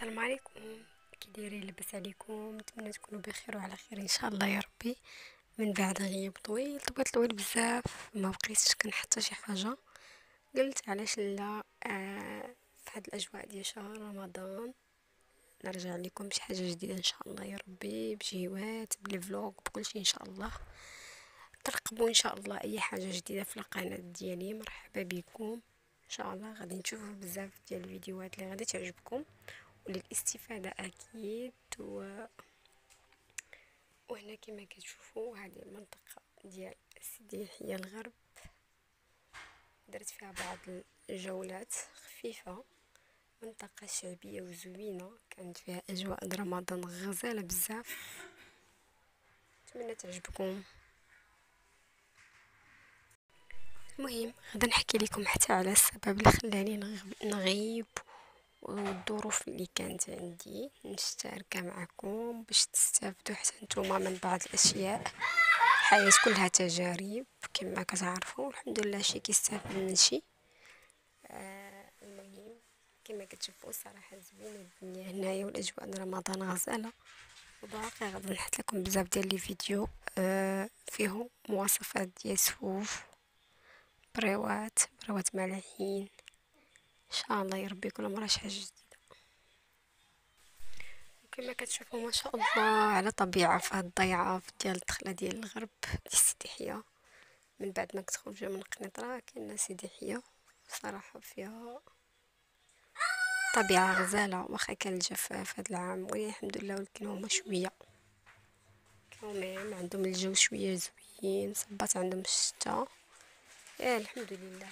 السلام عليكم. كي دايرين؟ لاباس عليكم؟ نتمنى تكونوا بخير وعلى خير ان شاء الله يا ربي. من بعد غياب طويل طويل طويل بزاف ما بقيتش كنحط شي حاجه، قلت علاش لا. في هاد الاجواء ديال شهر رمضان نرجع لكم بشي حاجه جديده ان شاء الله يا ربي، بجيوات بلي فلوق بكل شيء ان شاء الله. ترقبوا ان شاء الله اي حاجه جديده في القناه ديالي. مرحبا بكم ان شاء الله. غادي نشوفوا بزاف ديال الفيديوهات اللي غادي تعجبكم وللاستفادة أكيد وهنا كما كتشوفوا هذه المنطقة ديال سيدي يحيى الغرب، درت فيها بعض الجولات خفيفة. منطقة شعبية وزوينة، كانت فيها أجواء رمضان غزالة بزاف، نتمنى تعجبكم. المهم غدا نحكي لكم حتى على السبب اللي خلاني نغيب والظروف اللي كانت عندي نشتركها معكم باش تستافدوا حتى نتوما من بعض الاشياء. الحياة كلها تجارب كما كتعرفوا، الحمد لله شي كيستافد من شي. المهم كما كتشوفوا الصراحه زوينه الدنيا هنايا والاجواء رمضان غزاله. وباقي غادي نحط لكم بزاف ديال لي فيديو فيهم مواصفات ديال سفوف بريوات ملاحين ان شاء الله يا ربي. كل مره شي حاجه جديده. كما كتشوفوا ما شاء الله على طبيعه في هاد الضيعه ديال الدخله ديال الغرب ديال سيدي يحيى. من بعد ما كتخرجوا من قنيطره كاين سيدي يحيى، صراحه فيها طبيعه غزاله. واخا كان الجفاف هاد العام ولكن الحمد لله، ولكن هما شويه المهم عندهم الجو شويه زوين، صبات عندهم الشتا. الحمد لله.